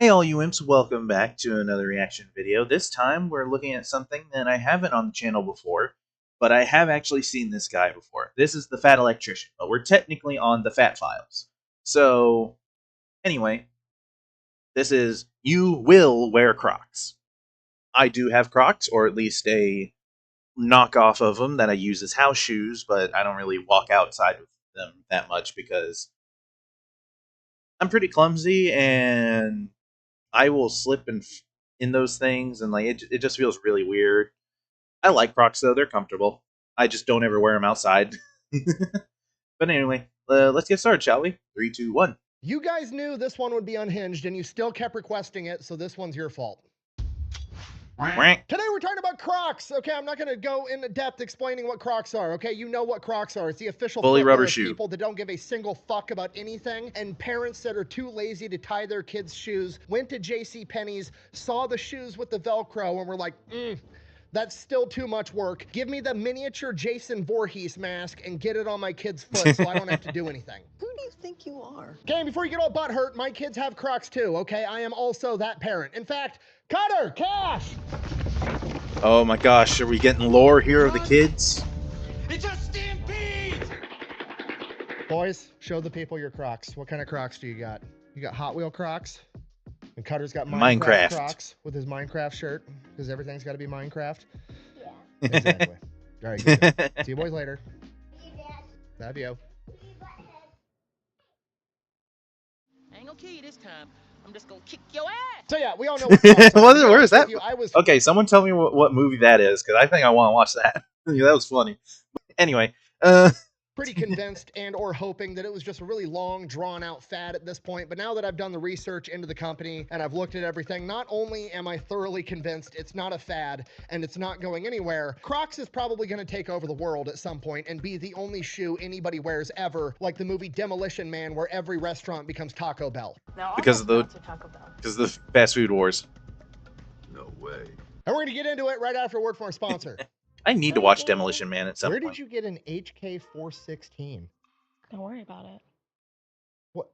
Hey all you imps, welcome back to another reaction video. This time we're looking at something that I haven't on the channel before, but I have actually seen this guy before. This is TheFatElectrician, but we're technically on TheFatFiles. So, anyway, this is You Will Wear Crocs. I do have Crocs, or at least a knockoff of them that I use as house shoes, but I don't really walk outside with them that much because I'm pretty clumsy and I will slip in those things, and like it just feels really weird. I like Crocs though; they're comfortable. I just don't ever wear them outside. But anyway, let's get started, shall we? 3, 2, 1. You guys knew this one would be unhinged, and you still kept requesting it, so this one's your fault. Today we're talking about Crocs. Okay, I'm not going to go into depth explaining what Crocs are. Okay, you know what Crocs are. It's the official Fully footwear rubber of shoe. people that don't give a single fuck about anything, and parents that are too lazy to tie their kids' shoes went to JCPenney's, saw the shoes with the Velcro, and were like, that's still too much work. Give me the miniature Jason Voorhees mask and get it on my kid's foot so I don't have to do anything. Who do you think you are? Okay, before you get all butthurt, my kids have Crocs too, okay? I am also that parent. In fact, Cutter, Cash! Oh my gosh, are we getting lore here of the kids? It's a stampede! Boys, show the people your Crocs. What kind of Crocs do you got? You got Hot Wheel Crocs? And Cutter's got Minecraft Crocs with his Minecraft shirt, because everything's got to be Minecraft. Yeah. Exactly. All right, good. See you boys later. See you, Dad. Love you. I ain't gonna kill you this time. I'm just gonna kick your ass! So yeah, we all know what Crocs are. Where is that? I was Okay, someone tell me what movie that is, because I think I want to watch that. Yeah, that was funny. Anyway, pretty convinced and or hoping that it was just a really long drawn out fad at this point, but now that I've done the research into the company and I've looked at everything, not only am I thoroughly convinced it's not a fad and it's not going anywhere, Crocs is probably going to take over the world at some point and be the only shoe anybody wears ever, like the movie Demolition Man, where every restaurant becomes Taco Bell. Now, because of the fast food wars. No way. And we're going to get into it right after a word from our sponsor. I need to watch Demolition Man at some Where point. did you get an HK416? Don't worry about it. What?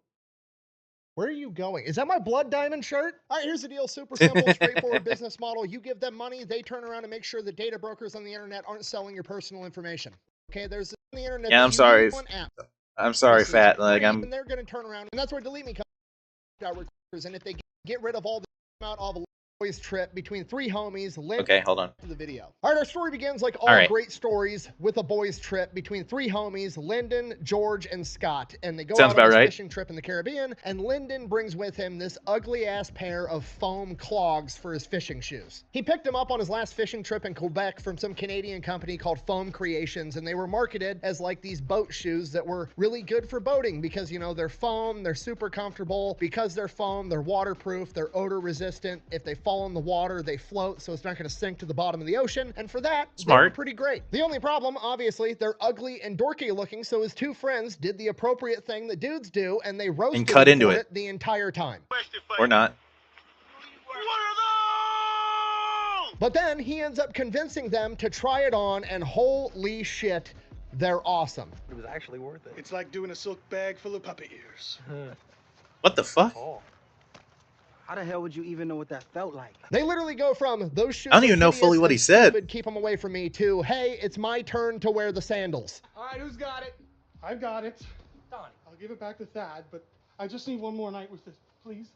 Where are you going? Is that my blood diamond shirt? All right, here's the deal. Super simple, straightforward business model. You give them money, they turn around and make sure the data brokers on the internet aren't selling your personal information. Okay, there's on the internet. Yeah, I'm sorry. I'm sorry, Fat. Like And they're going to turn around, and that's where Delete Me comes. And if they get rid of all the amount of boys trip between three homies. Okay, hold on. To the video. All right, our story begins like all great stories with a boys trip between three homies, Lyndon, George, and Scott, and they go out on a fishing trip in the Caribbean. And Lyndon brings with him this ugly ass pair of foam clogs for his fishing shoes. He picked them up on his last fishing trip in Quebec from some Canadian company called Foam Creations, and they were marketed as like these boat shoes that were really good for boating because, you know, they're foam, they're super comfortable. Because they're foam, they're waterproof, they're odor resistant. If they fall in the water, they float, so it's not going to sink to the bottom of the ocean. And for that, they're pretty great. The only problem, obviously, they're ugly and dorky looking, so his two friends did the appropriate thing that dudes do, and they roasted and cut into it the entire time. Or not. But then he ends up convincing them to try it on, and holy shit, they're awesome. It was actually worth it. It's like doing a silk bag full of puppy ears. What the fuck? Oh. How the hell would you even know what that felt like? They literally go from those shoes. I don't even know fully what he said. Keep them away from me to, hey, it's my turn to wear the sandals. All right, who's got it? I've got it. Donnie. I'll give it back to Thad, but I just need one more night with this, please.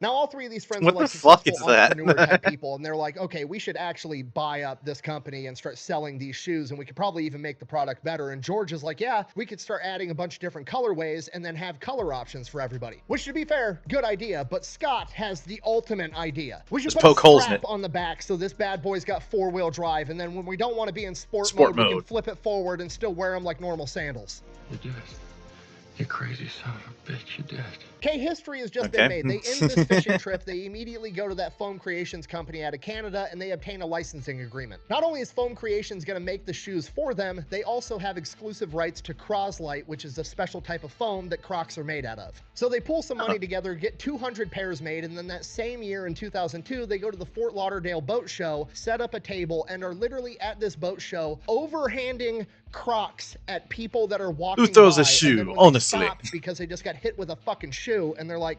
Now, all three of these friends what are like the fuck is entrepreneur that? type people, and they're like, okay, we should actually buy up this company and start selling these shoes, and we could probably even make the product better. And George is like, yeah, we could start adding a bunch of different colorways and then have color options for everybody. Which, to be fair, good idea, but Scott has the ultimate idea. We should put a strap on the back so this bad boy's got four-wheel drive, and then when we don't want to be in sport mode, we can flip it forward and still wear them like normal sandals. You did. You crazy son of a bitch, you did. Okay, history has just been made. They end this fishing trip, they immediately go to that Foam Creations company out of Canada, and they obtain a licensing agreement. Not only is Foam Creations going to make the shoes for them, they also have exclusive rights to Croslite, which is a special type of foam that Crocs are made out of. So they pull some money together, get 200 pairs made, and then that same year in 2002, they go to the Fort Lauderdale boat show, set up a table, and are literally at this boat show overhanding Crocs at people that are walking by. Who throws a shoe, honestly? Because they just got hit with a fucking shoe. shoe, and they're like,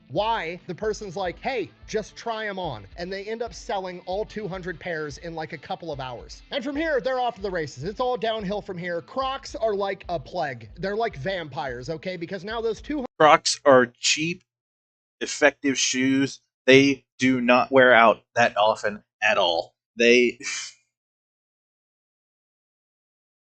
why? The person's like, hey, just try them on. And they end up selling all 200 pairs in like a couple of hours. And from here, they're off to the races. It's all downhill from here. Crocs are like a plague. They're like vampires, okay? Because now those 200 Crocs are cheap, effective shoes. They do not wear out that often at all. They...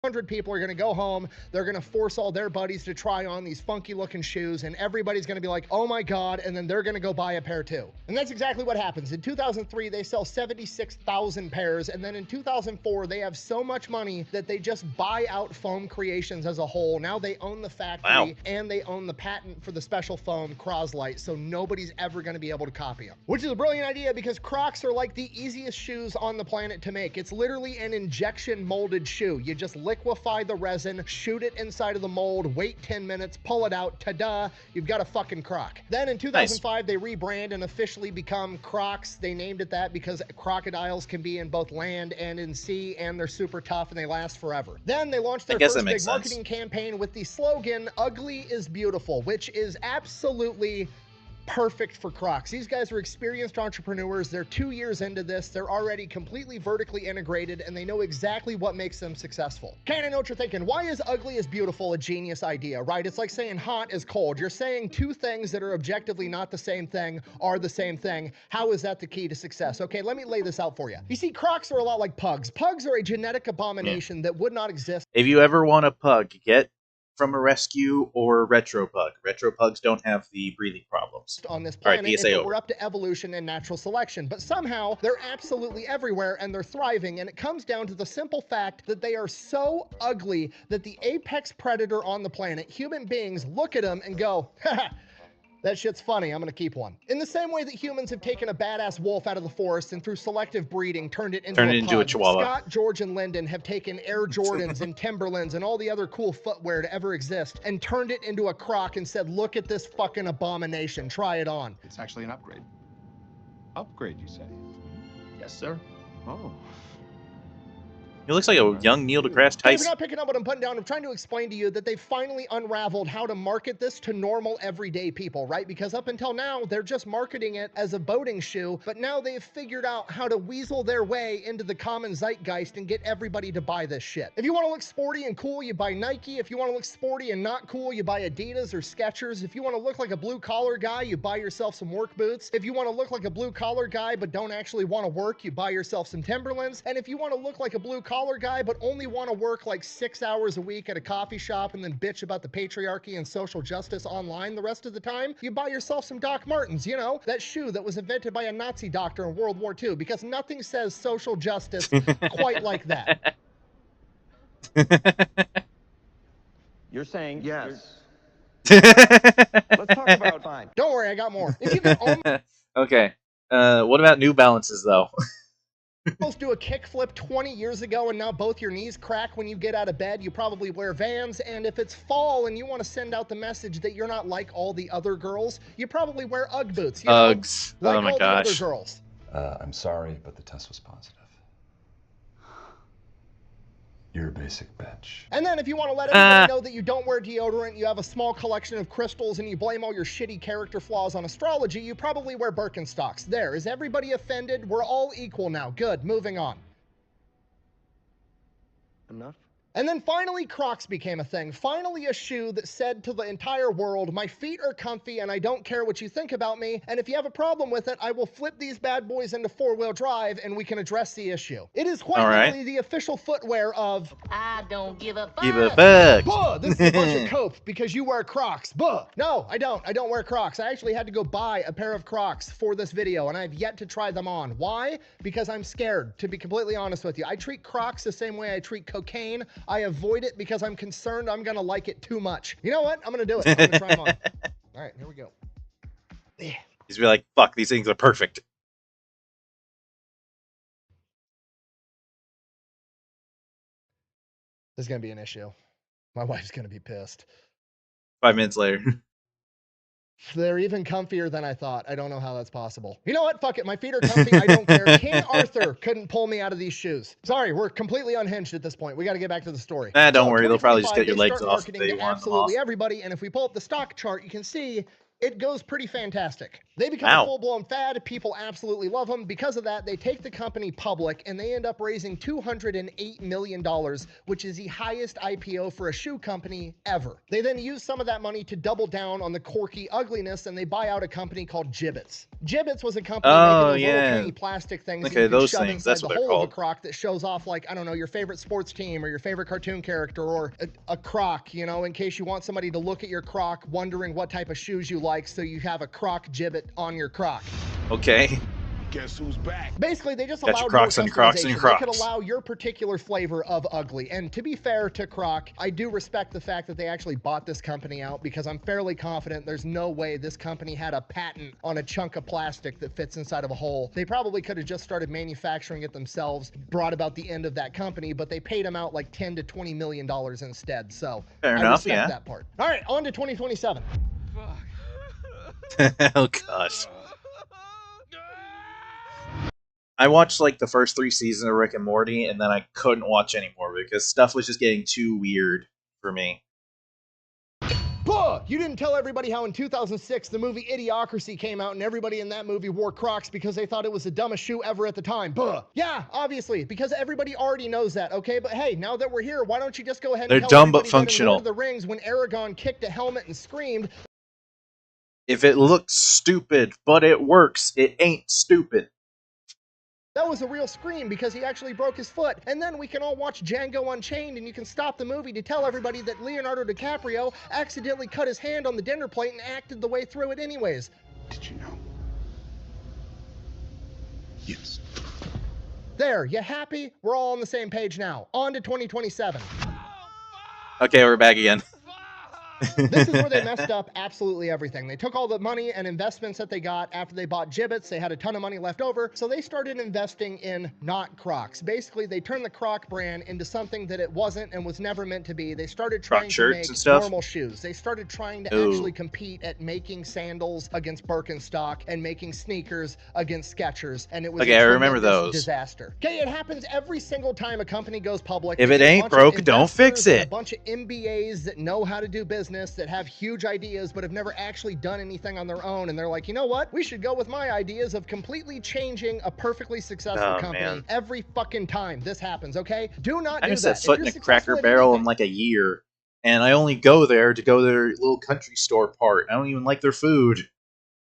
100 people are going to go home. They're going to force all their buddies to try on these funky looking shoes, and everybody's going to be like, oh my God, and then they're going to go buy a pair too. And that's exactly what happens. In 2003, they sell 76,000 pairs, and then in 2004, they have so much money that they just buy out Foam Creations as a whole. Now they own the factory, and they own the patent for the special foam Croslite, so nobody's ever going to be able to copy them. Which is a brilliant idea, because Crocs are like the easiest shoes on the planet to make. It's literally an injection molded shoe. You just liquefy the resin, shoot it inside of the mold, wait 10 minutes, pull it out, ta-da, you've got a fucking Croc. Then in 2005, they rebrand and officially become Crocs. They named it that because crocodiles can be in both land and in sea, and they're super tough and they last forever. Then they launched their first big marketing campaign with the slogan, "Ugly is beautiful," which is absolutely perfect for Crocs. These guys are experienced entrepreneurs. They're 2 years into this. They're already completely vertically integrated, and they know exactly what makes them successful. Okay, I know what you're thinking. Why is ugly is beautiful a genius idea, right? It's like saying hot is cold. You're saying two things that are objectively not the same thing are the same thing. How is that the key to success? Okay, let me lay this out for you. You see, Crocs are a lot like pugs. Pugs are a genetic abomination that would not exist. If you ever want a pug, get from a rescue or retro pug. Retro pugs don't have the breathing problems on this planet. All right, PSA over. We're up to evolution and natural selection, but somehow they're absolutely everywhere and they're thriving, and it comes down to the simple fact that they are so ugly that the apex predator on the planet, human beings, look at them and go, haha, that shit's funny, I'm gonna keep one. In the same way that humans have taken a badass wolf out of the forest and through selective breeding turned it into a chihuahua. Scott, George, and Lyndon have taken Air Jordans and Timberlands and all the other cool footwear to ever exist and turned it into a Croc and said, look at this fucking abomination, try it on. It's actually an upgrade. Upgrade, you say? Yes, sir. Oh. He looks like a young Neil deGrasse Tyson. If you're not picking up what I'm putting down, I'm trying to explain to you that they've finally unraveled how to market this to normal, everyday people, right? Because up until now, they're just marketing it as a boating shoe, but now they've figured out how to weasel their way into the common zeitgeist and get everybody to buy this shit. If you want to look sporty and cool, you buy Nike. If you want to look sporty and not cool, you buy Adidas or Skechers. If you want to look like a blue-collar guy, you buy yourself some work boots. If you want to look like a blue-collar guy but don't actually want to work, you buy yourself some Timberlands. And if you want to look like a blue-collar guy but only want to work like 6 hours a week at a coffee shop and then bitch about the patriarchy and social justice online the rest of the time, you buy yourself some Doc Martens, you know, that shoe that was invented by a Nazi doctor in World War II, because nothing says social justice quite like that. You're saying yes. Let's talk about fine. Don't worry, I got more. If you can almost okay. What about New Balances, though? Almost do a kickflip 20 years ago and now both your knees crack when you get out of bed, you probably wear Vans, and if it's fall and you want to send out the message that you're not like all the other girls, you probably wear Ugg boots. You Uggs. Know, like oh my all gosh. The other girls. I'm sorry, but the test was positive. You're a basic bitch. And then if you want to let everybody know that you don't wear deodorant, you have a small collection of crystals, and you blame all your shitty character flaws on astrology, you probably wear Birkenstocks. There, is everybody offended? We're all equal now. Good, moving on. Enough? And then finally, Crocs became a thing. Finally, a shoe that said to the entire world, my feet are comfy and I don't care what you think about me. And if you have a problem with it, I will flip these bad boys into four-wheel drive and we can address the issue. It is quite literally the official footwear of I don't give a fuck. Give a fuck. Buh, this is a bunch of cope because you wear Crocs. Buh. No, I don't. I don't wear Crocs. I actually had to go buy a pair of Crocs for this video and I've yet to try them on. Why? Because I'm scared, to be completely honest with you. I treat Crocs the same way I treat cocaine. I avoid it because I'm concerned I'm gonna like it too much. You know what? I'm gonna do it. I'm gonna try them on. All right, here we go. Yeah. He's be like, fuck, these things are perfect. This is gonna be an issue. My wife's gonna be pissed. 5 minutes later. They're even comfier than I thought. I don't know how that's possible. You know what? Fuck it. My feet are comfy. I don't care. King Arthur couldn't pull me out of these shoes. Sorry, we're completely unhinged at this point. We got to get back to the story. Don't worry. They'll probably just get your legs off if they want them off. Absolutely everybody. And if we pull up the stock chart, you can see it goes pretty fantastic. They become a full-blown fad. People absolutely love them. Because of that, they take the company public and they end up raising $208 million, which is the highest IPO for a shoe company ever. They then use some of that money to double down on the quirky ugliness, and they buy out a company called Jibbitz. Jibbitz was a company making those little tiny plastic things that you can shove inside the hole of a Croc that shows off, like, I don't know, your favorite sports team or your favorite cartoon character, or a Croc, you know, in case you want somebody to look at your Croc wondering what type of shoes you like, so you have a Croc Jibbit on your Croc. Okay. Guess who's back? Basically, they just Got allowed your Crocs more on your Crocs on your customization. Crocs. They could allow your particular flavor of ugly. And to be fair to Croc, I do respect the fact that they actually bought this company out, because I'm fairly confident there's no way this company had a patent on a chunk of plastic that fits inside of a hole. They probably could have just started manufacturing it themselves, brought about the end of that company, but they paid them out like $10 to $20 million instead. So fair I enough, respect that part. All right, on to 2027. Oh gosh. I watched like the first 3 seasons of Rick and Morty, and then I couldn't watch anymore because stuff was just getting too weird for me. Buh! You didn't tell everybody how in 2006 the movie Idiocracy came out and everybody in that movie wore Crocs because they thought it was the dumbest shoe ever at the time. Buh! Yeah, obviously, because everybody already knows that, okay? But hey, now that we're here, why don't you just go ahead and They're tell dumb but everybody that in functional. Lord of the Rings, when Aragorn kicked a helmet and screamed, if it looks stupid, but it works, it ain't stupid. that was a real scream because he actually broke his foot. And then we can all watch Django Unchained and you can stop the movie to tell everybody that Leonardo DiCaprio accidentally cut his hand on the dinner plate and acted the way through it anyways. Did you know? Yes. There, you happy? We're all on the same page now. On to 2027. Okay, we're back again. This is where they messed up absolutely everything. They took all the money and investments that they got after they bought Jibbitz. They had a ton of money left over, so they started investing in not Crocs. Basically, they turned the Croc brand into something that it wasn't and was never meant to be. They started trying to make normal shoes. They started trying to actually compete at making sandals against Birkenstock and making sneakers against Skechers, and it was I remember those. Disaster. Okay, it happens every single time a company goes public. If it ain't broke, don't fix it. A bunch of MBAs that know how to do business, that have huge ideas but have never actually done anything on their own, and they're like, you know what, we should go with my ideas of completely changing a perfectly successful company. Man. Every fucking time this happens, okay? Do not do that. I set foot in a Cracker Barrel in like a year, and I only go there to go to their little country store part. I don't even like their food.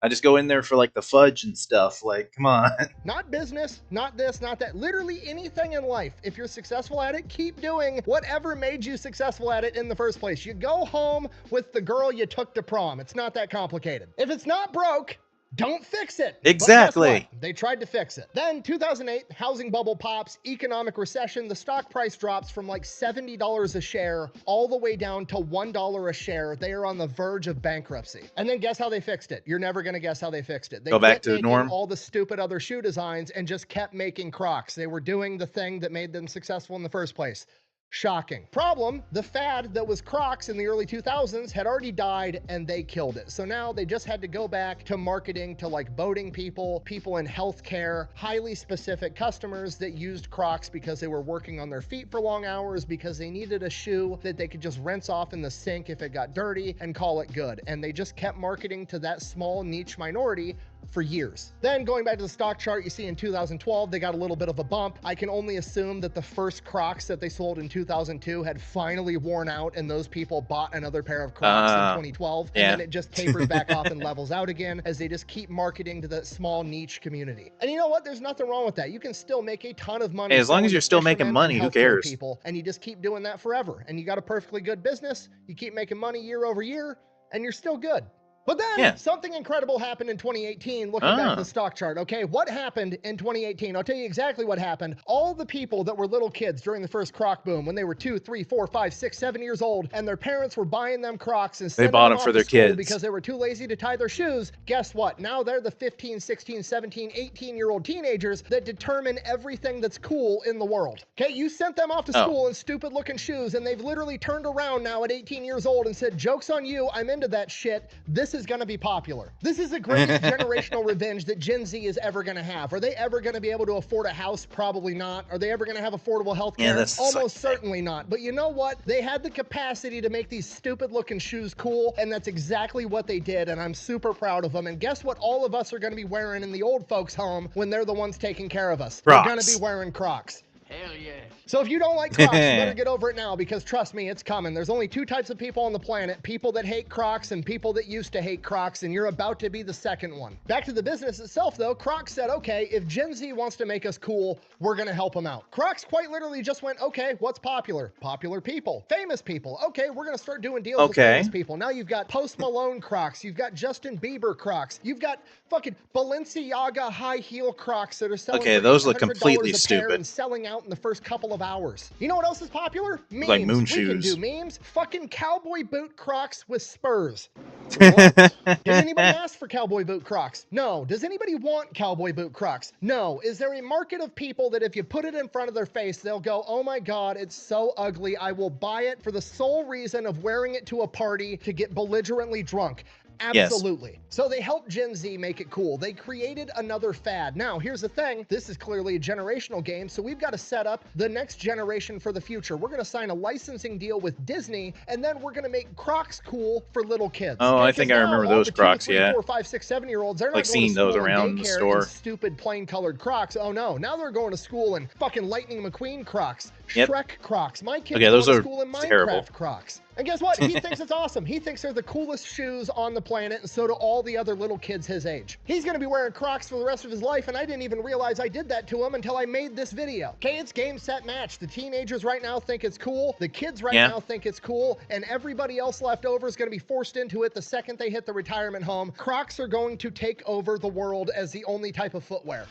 I just go in there for like the fudge and stuff. Like, come on. Not business, not this, not that. Literally anything in life. If you're successful at it, keep doing whatever made you successful at it in the first place. You go home with the girl you took to prom. It's not that complicated. If it's not broke, don't fix it. Exactly. They tried to fix it. Then 2008, housing bubble pops, economic recession, the stock price drops from like $70 a share all the way down to $1 a share. They are on the verge of bankruptcy. And then guess how they fixed it? You're never going to guess how they fixed it. They go back to the norm. All the stupid other shoe designs and just kept making Crocs. They were doing the thing that made them successful in the first place. Shocking. Problem, the fad that was Crocs in the early 2000s had already died and they killed it. So now they just had to go back to marketing to like boating people, people in healthcare, highly specific customers that used Crocs because they were working on their feet for long hours, because they needed a shoe that they could just rinse off in the sink if it got dirty and call it good. And they just kept marketing to that small niche minority for years. Then going back to the stock chart, you see in 2012, they got a little bit of a bump. I can only assume that the first Crocs that they sold in 2002 had finally worn out and those people bought another pair of Crocs in 2012. And then it just tapers back off and levels out again as they just keep marketing to that small niche community. And you know what? There's nothing wrong with that. You can still make a ton of money. Hey, as long as you're still making money, who cares? People, and you just keep doing that forever. And you got a perfectly good business. You keep making money year over year and you're still good. But then something incredible happened in 2018, looking back at the stock chart, okay? What happened in 2018? I'll tell you exactly what happened. All the people that were little kids during the first Croc boom, when they were 2, 3, 4, 5, 6, 7 years old, and their parents were buying them Crocs and they bought them for their kids because they were too lazy to tie their shoes. Guess what? Now they're the 15, 16, 17, 18-year-old teenagers that determine everything that's cool in the world. Okay, you sent them off to school in stupid-looking shoes, and they've literally turned around now at 18 years old and said, joke's on you, I'm into that shit. This is is going to be popular. This is the greatest generational revenge that Gen Z is ever going to have. Are they ever going to be able to afford a house? Probably not. Are they ever going to have affordable health care? Yeah, that's almost certainly not. But you know what? They had the capacity to make these stupid looking shoes cool, and that's exactly what they did, and I'm super proud of them. And guess what all of us are going to be wearing in the old folks' home when they're the ones taking care of us? Crocs. We're going to be wearing Crocs. Hell yeah. So if you don't like Crocs, you better get over it now, because trust me, it's coming. There's only two types of people on the planet, people that hate Crocs and people that used to hate Crocs, and you're about to be the second one. Back to the business itself though, Crocs said, okay, if Gen Z wants to make us cool, we're gonna help them out. Crocs quite literally just went, okay, what's popular? Popular people, famous people. Okay, we're gonna start doing deals with famous people. Now you've got Post Malone Crocs, you've got Justin Bieber Crocs, you've got fucking Balenciaga high heel Crocs that are selling for those look $800 completely a pair stupid. and selling out in the first couple of hours. You know what else is popular? Memes. Like moon we shoes. can do memes. Fucking cowboy boot Crocs with spurs. What? Did anybody ask for cowboy boot Crocs? No. Does anybody want cowboy boot Crocs? No. Is there a market of people that if you put it in front of their face, they'll go, oh my God, it's so ugly. I will buy it for the sole reason of wearing it to a party to get belligerently drunk. Absolutely. Yes. So they helped Gen Z make it cool. They created another fad. Now, here's the thing. This is clearly a generational game, so we've got to set up the next generation for the future. We're going to sign a licensing deal with Disney, and then we're going to make Crocs cool for little kids. Oh, I think I remember those Crocs, 2, 3, 4, 5, 6, 7-year-olds, they're not like going seeing to school those around the store. In stupid plain-colored Crocs. Oh, no. Now they're going to school in fucking Lightning McQueen Crocs, Shrek Crocs. My kids go to school in Minecraft terrible. Crocs. And guess what? He thinks it's awesome. He thinks they're the coolest shoes on the planet, and so do all the other little kids his age. He's going to be wearing Crocs for the rest of his life, and I didn't even realize I did that to him until I made this video. Okay, it's game, set, match. The teenagers right now think it's cool. The kids right now think it's cool, and everybody else left over is going to be forced into it the second they hit the retirement home. Crocs are going to take over the world as the only type of footwear.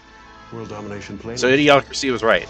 World domination plan. So Idiocracy was right.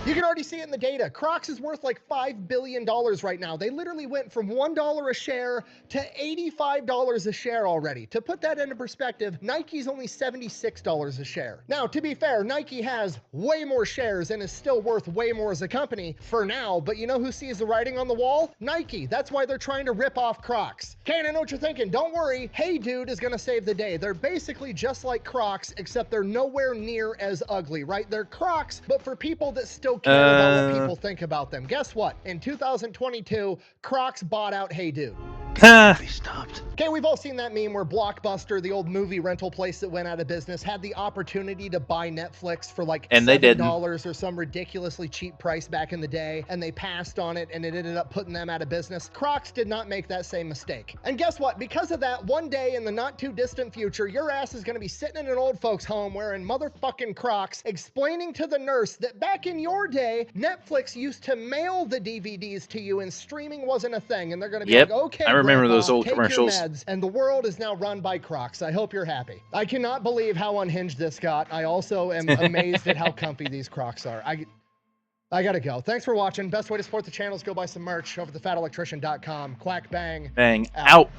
You can already see it in the data. Crocs is worth like $5 billion right now. They literally went from $1 a share to $85 a share already. To put that into perspective, Nike's only $76 a share. Now, to be fair, Nike has way more shares and is still worth way more as a company for now, but you know who sees the writing on the wall? Nike. That's why they're trying to rip off Crocs. Okay, and I know what you're thinking. Don't worry, Hey Dude is gonna save the day. They're basically just like Crocs, except they're nowhere near as ugly, right? They're Crocs, but for people that still care about what people think about them. Guess what? In 2022, Crocs bought out Hey Dude. They stopped. Okay, we've all seen that meme where Blockbuster, the old movie rental place that went out of business, had the opportunity to buy Netflix for like $7 or some ridiculously cheap price back in the day, and they passed on it, and it ended up putting them out of business. Crocs did not make that same mistake. And guess what? Because of that, one day in the not too distant future, your ass is going to be sitting in an old folks home wearing motherfucking Crocs, explaining to the nurse that back in your day, Netflix used to mail the DVDs to you and streaming wasn't a thing, and they're going to be like, okay, I remember those old take commercials. Your meds, and the world is now run by Crocs. I hope you're happy. I cannot believe how unhinged this got. I also am amazed at how comfy these Crocs are. I gotta go. Thanks for watching. Best way to support the channel is go buy some merch over at TheFatElectrician.com. Quack, bang. Bang. Out.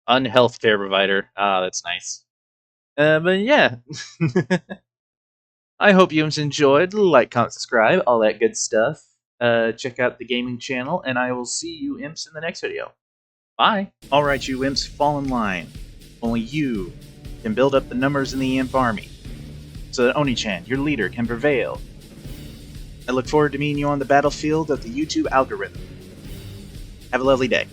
Unhealth care provider. Ah, that's nice. But yeah. I hope you enjoyed. Like, comment, subscribe, all that good stuff. Check out the gaming channel, and I will see you imps in the next video. Bye. Alright, you imps, fall in line. Only you can build up the numbers in the imp army, so that Oni-Chan, your leader, can prevail. I look forward to meeting you on the battlefield of the YouTube algorithm. Have a lovely day.